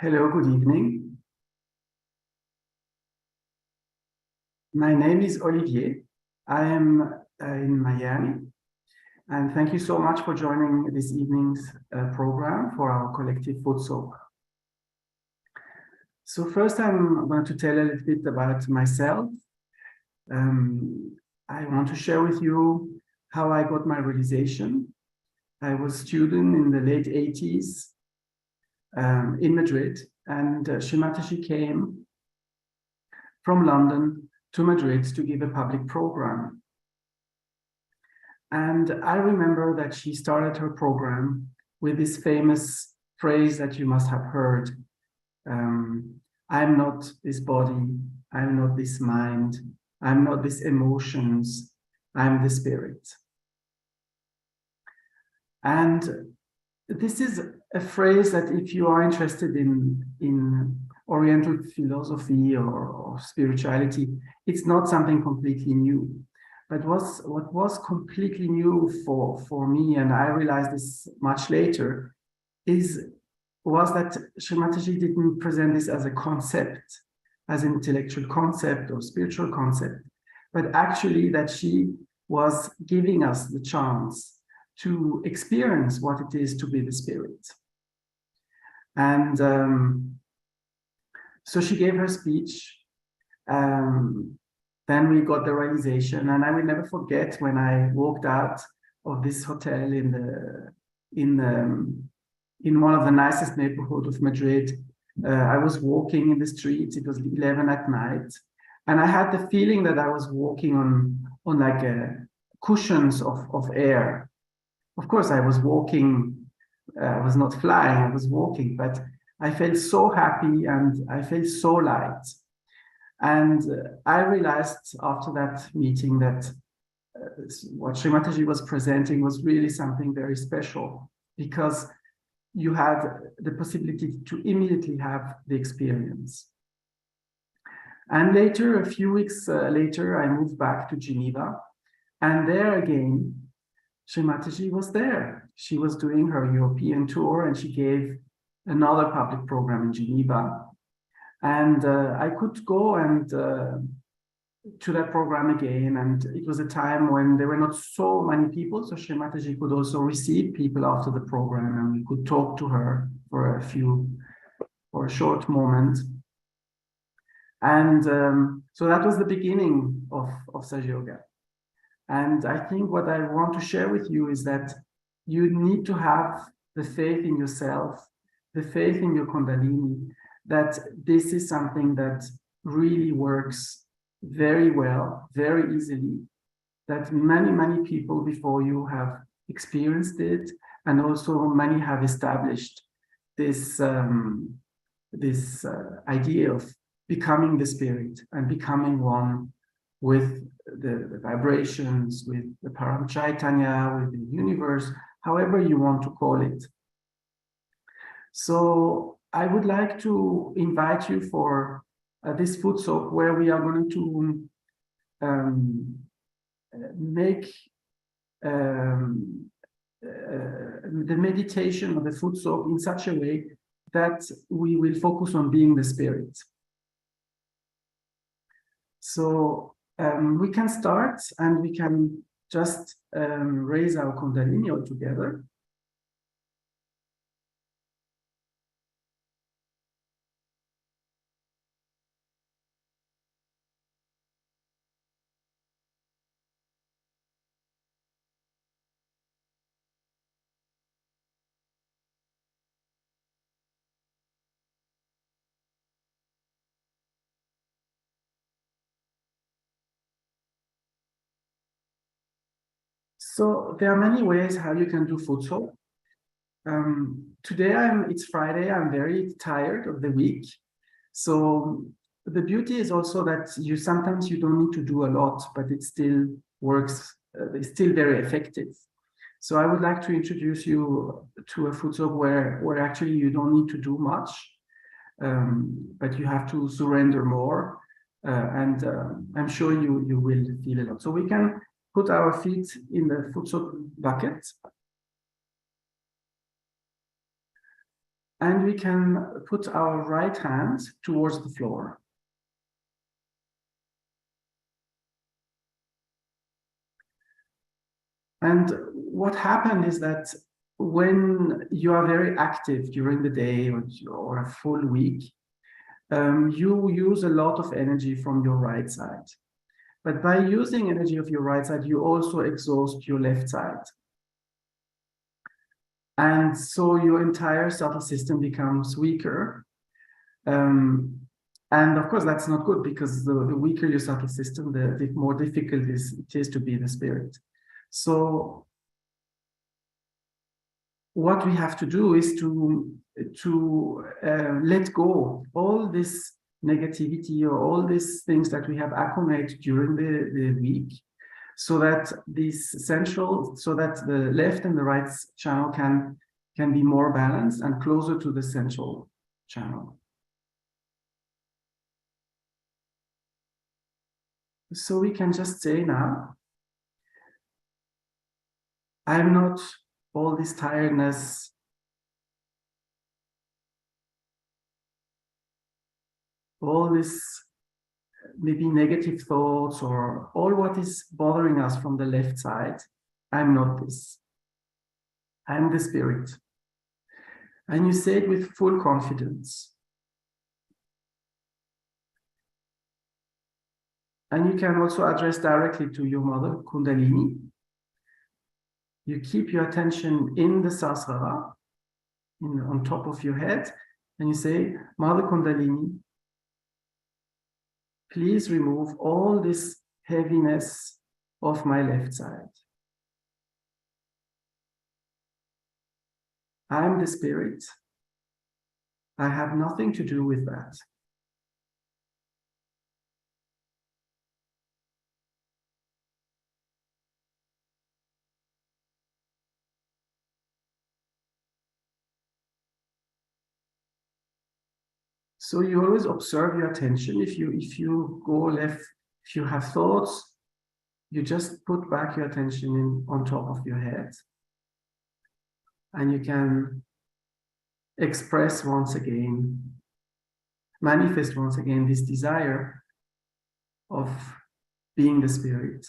Hello, good evening. My name is Olivier. I am in Miami, and thank you so much for joining this evening's program for our collective Footsoak. So first, I'm going to tell a little bit about myself. I want to share with you how I got my realization. I was a student in the late 80s in Madrid, and Shimataji came from London to Madrid to give a public program. And I remember that she started her program with this famous phrase that you must have heard. I'm not this body, I'm not this mind, I'm not these emotions, I'm the spirit. And this is a phrase that if you are interested in Oriental philosophy or spirituality, it's not something completely new. But what was completely new for me, and I realized this much later, was that Shimataji didn't present this as a concept, as an intellectual concept or spiritual concept, but actually that she was giving us the chance to experience what it is to be the spirit. And so she gave her speech. Then we got the realization, and I will never forget when I walked out of this hotel in one of the nicest neighborhoods of Madrid. I was walking in the streets. It was 11 at night, and I had the feeling that I was walking on like cushions of air. Of course, I was walking. I was not flying. I was walking, but I felt so happy and I felt so light. And I realized after that meeting that what Shimataji was presenting was really something very special, because you had the possibility to immediately have the experience. And later, a few weeks later, I moved back to Geneva. And there again, Shimataji was there. She was doing her European tour, and she gave another public program in Geneva. And I could go and to that program again. And it was a time when there were not so many people. So Shimataji could also receive people after the program, and we could talk to her for a short moment. And so that was the beginning of Sahaja Yoga. And I think what I want to share with you is that you need to have the faith in yourself, the faith in your Kundalini, that this is something that really works very well, very easily, that many people before you have experienced it, and also many have established this, idea of becoming the spirit and becoming one with the vibrations, with the Param Chaitanya, with the universe, however you want to call it. So I would like to invite you for this Footsoak, where we are going to make the meditation of the Footsoak in such a way that we will focus on being the spirit. So we can start, and we can just raise our Kundalini all together. So there are many ways how you can do Footsoak. Today it's Friday. I'm very tired of the week. So the beauty is also that sometimes you don't need to do a lot, but it still works. It's still very effective. So I would like to introduce you to a Footsoak where actually you don't need to do much, but you have to surrender more. And I'm sure you will feel a lot. So we can put our feet in the Footsoak bucket. And we can put our right hand towards the floor. And what happened is that when you are very active during the day or a full week, you use a lot of energy from your right side. But by using energy of your right side, you also exhaust your left side. And so your entire subtle system becomes weaker. And of course, that's not good, because the weaker your subtle system, the more difficult it is to be the spirit. So what we have to do is to let go all this negativity or all these things that we have accumulated during the week, so that the left and the right channel can be more balanced and closer to the central channel. So we can just say now, I'm not all this tiredness, all this maybe negative thoughts, or all what is bothering us from the left side. I'm not this. I'm the spirit. And you say it with full confidence. And you can also address directly to your mother, Kundalini. You keep your attention in the Sahasrara, on top of your head, and you say, Mother Kundalini, please remove all this heaviness of my left side. I'm the spirit. I have nothing to do with that. So you always observe your attention. If you go left, if you have thoughts, you just put back your attention on top of your head. And you can express once again, manifest once again this desire of being the spirit.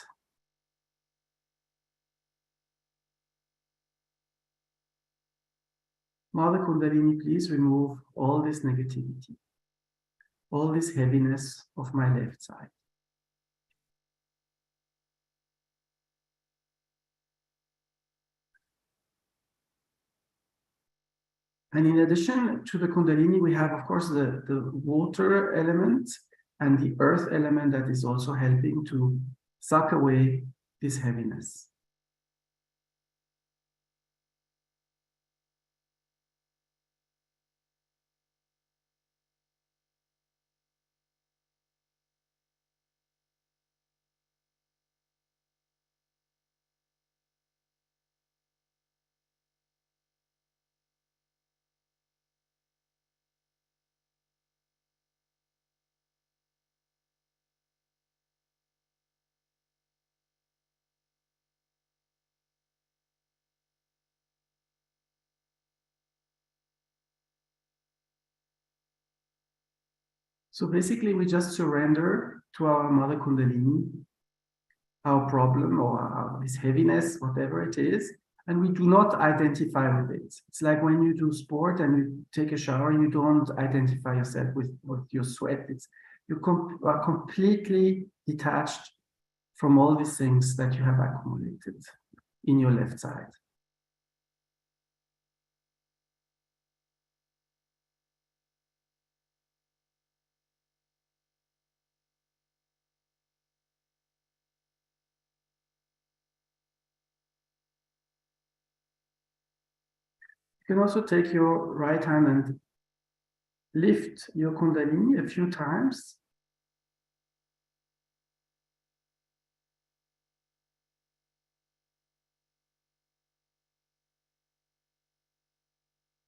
Mother Kundalini, please remove all this negativity, all this heaviness of my left side. And in addition to the Kundalini, we have, of course, the water element and the earth element that is also helping to suck away this heaviness. So basically, we just surrender to our Mother Kundalini, our problem or this heaviness, whatever it is, and we do not identify with it. It's like when you do sport and you take a shower, you don't identify yourself with your sweat. You are completely detached from all these things that you have accumulated in your left side. You can also take your right hand and lift your Kundalini a few times.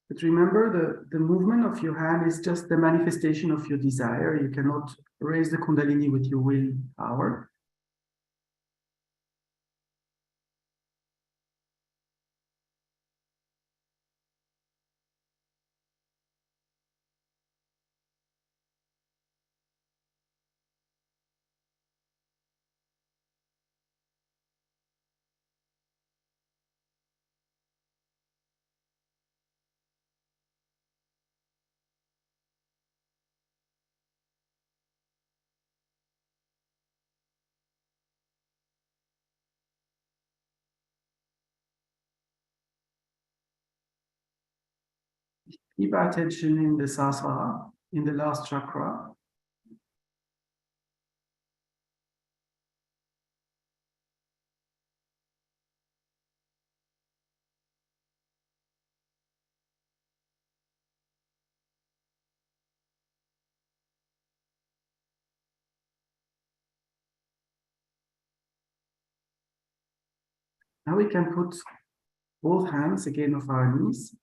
But remember, the movement of your hand is just the manifestation of your desire. You cannot raise the Kundalini with your willpower. Keep our attention in the Sahasrara, in the last chakra. Now we can put both hands again of our knees.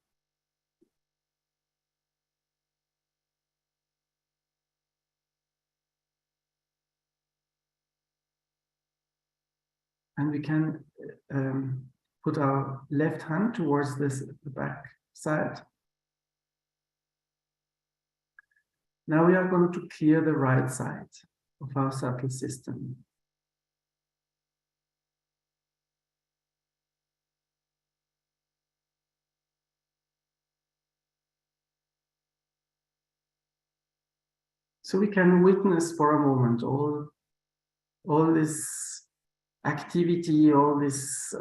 And we can put our left hand towards the back side. Now we are going to clear the right side of our subtle system. So we can witness for a moment all this activity, all this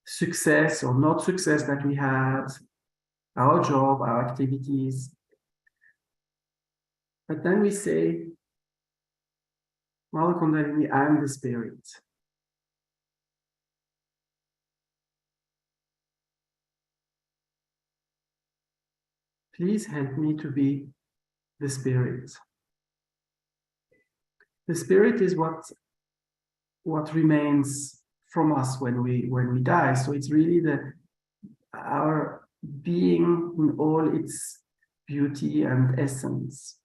success or not success that we had, our job, our activities. But then we say, Mother Kundalini, I am the spirit. Please help me to be the spirit. The spirit is what remains from us when we die. So it's really our being in all its beauty and essence.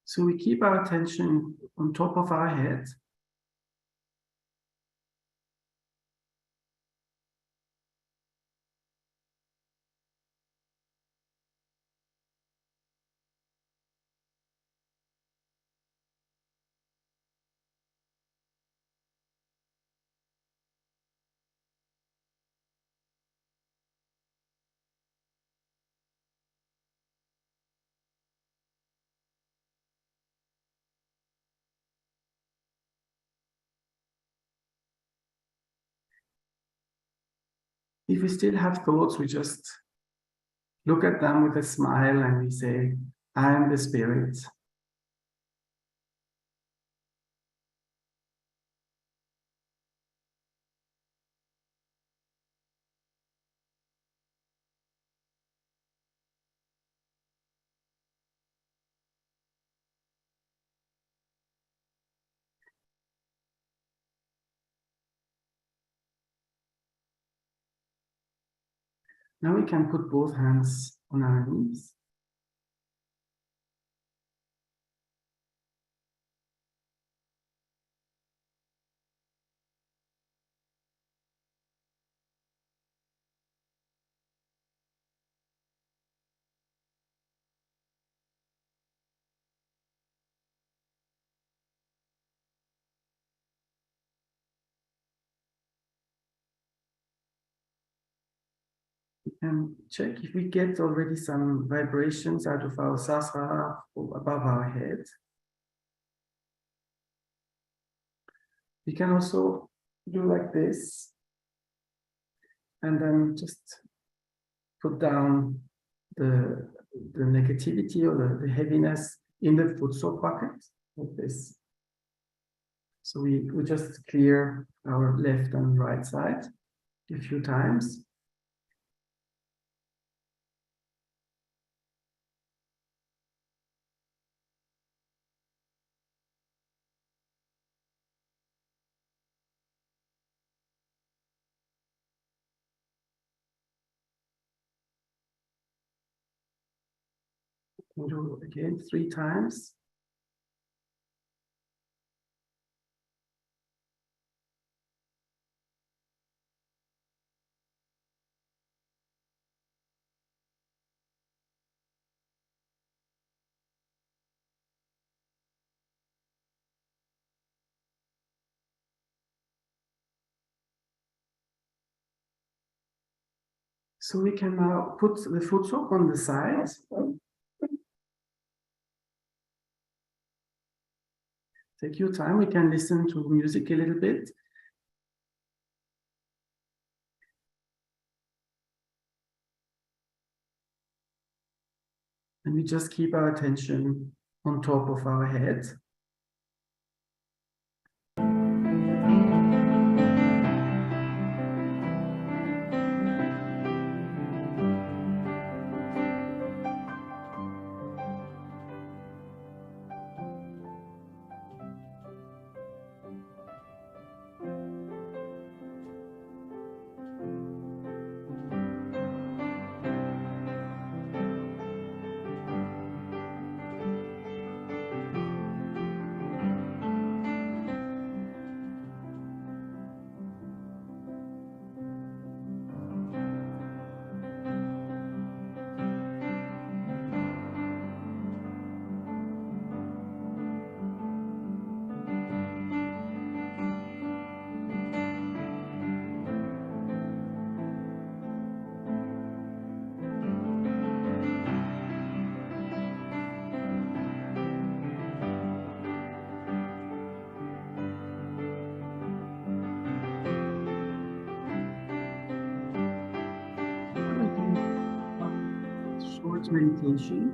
So we keep our attention on top of our head. If we still have thoughts, we just look at them with a smile and we say, I am the spirit. Now we can put both hands on our knees. And check if we get already some vibrations out of our sahasrara above our head. We can also do like this and then just put down the negativity or the heaviness in the Footsoak bucket like this. So we just clear our left and right side a few times. We'll do it again 3 times. So we can now put the Footsoak on the side. Take your time, we can listen to music a little bit. And we just keep our attention on top of our head. Short meditation.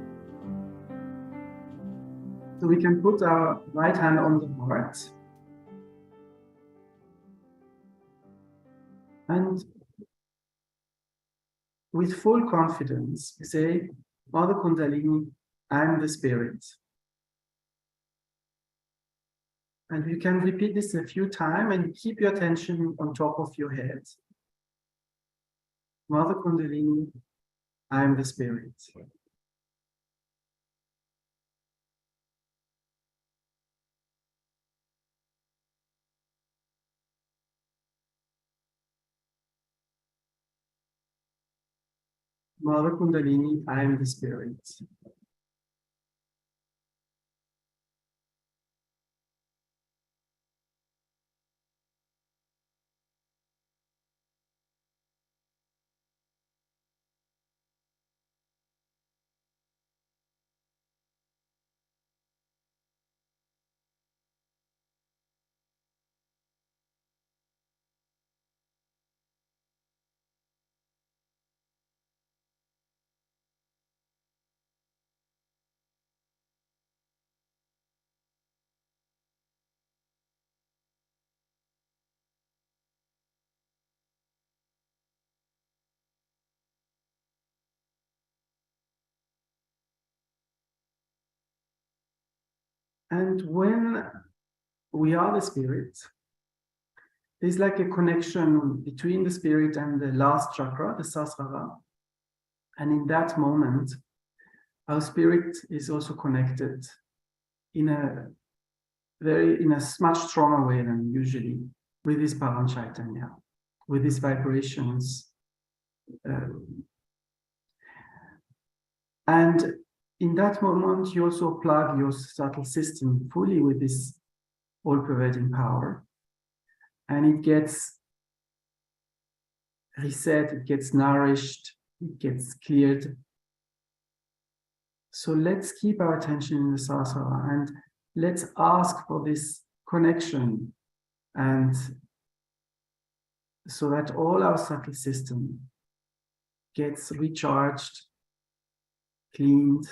So we can put our right hand on the heart and with full confidence we say, Mother Kundalini, I'm the spirit. And you can repeat this a few times and keep your attention on top of your head. Mother Kundalini, I'm the spirit. Mother Kundalini, I am the spirit. And when we are the spirit, there's like a connection between the spirit and the last chakra, the Sahasrara. And in that moment, our spirit is also connected in a much stronger way than usually with this Paramchaitanya, with these vibrations. And in that moment, you also plug your subtle system fully with this all-pervading power. And it gets reset, it gets nourished, it gets cleared. So let's keep our attention in the Sahasrara and let's ask for this connection, and so that all our subtle system gets recharged, cleaned,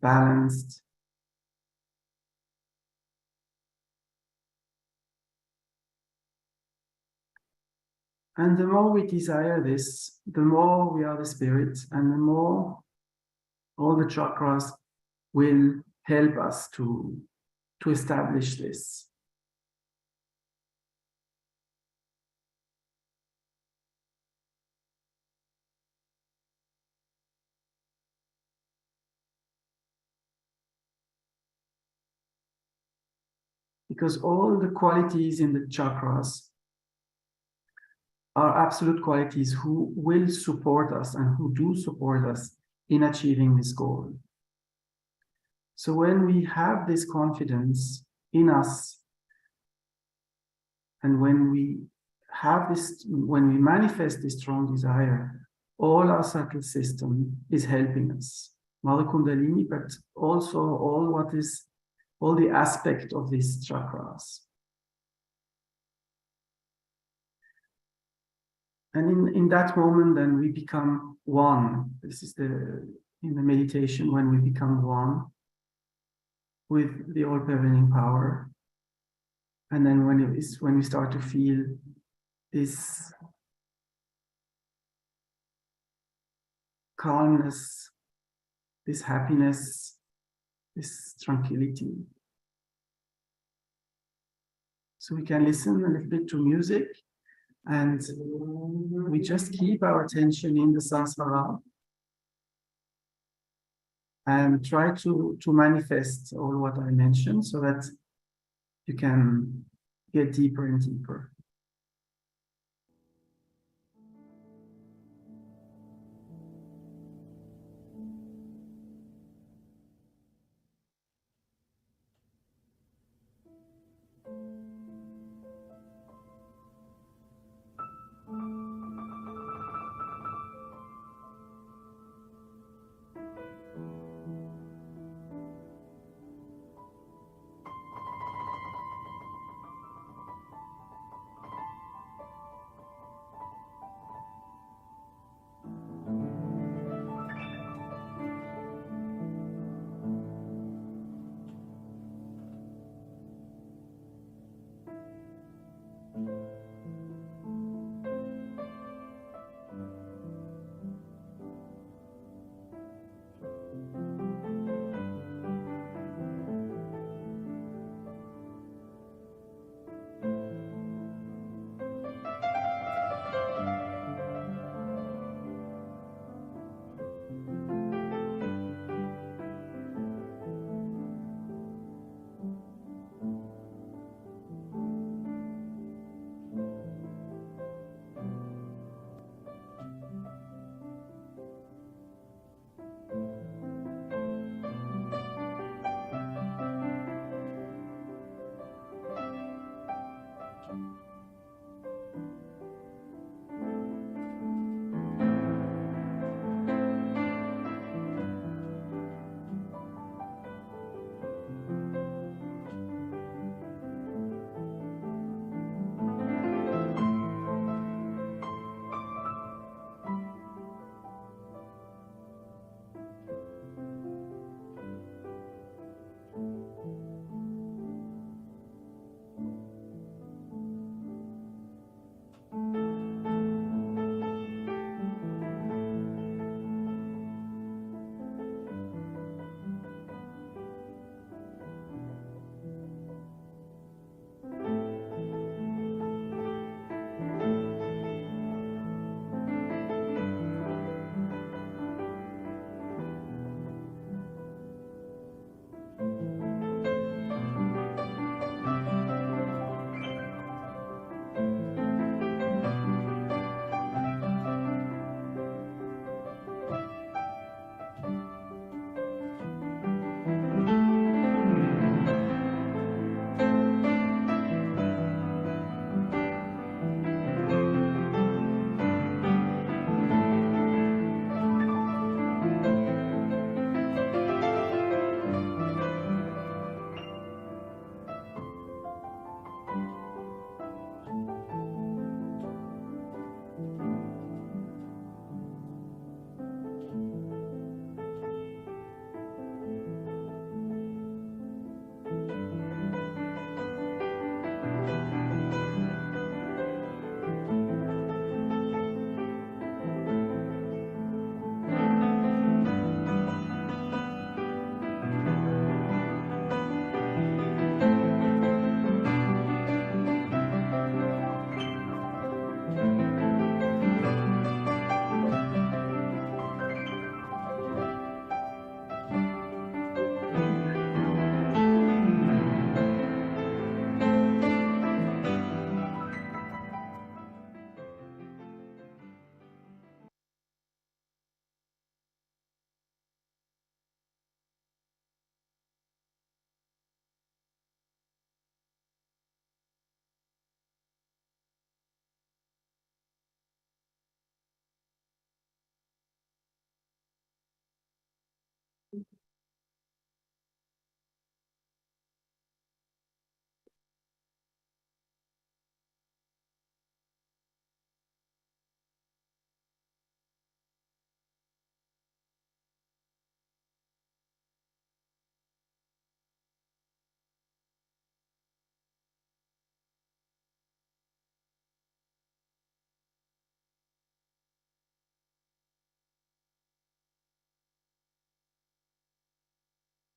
balanced. And the more we desire this, the more we are the spirit, and the more all the chakras will help us to establish this. Because all the qualities in the chakras are absolute qualities who will support us and who do support us in achieving this goal. So when we have this confidence in us, and when we have this, when we manifest this strong desire, all our subtle system is helping us. Mother Kundalini, but also all the aspect of these chakras. And in that moment, then we become one. This is in the meditation when we become one with the all-pervading power. And then when we start to feel this calmness, this happiness, this tranquility. So we can listen a little bit to music, and we just keep our attention in the Sahasrara and try to manifest all what I mentioned so that you can get deeper and deeper.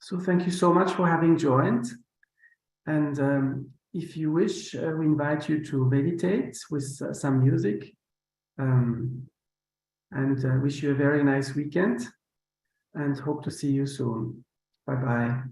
So thank you so much for having joined. And if you wish, we invite you to meditate with some music. And wish you a very nice weekend and hope to see you soon. Bye-bye.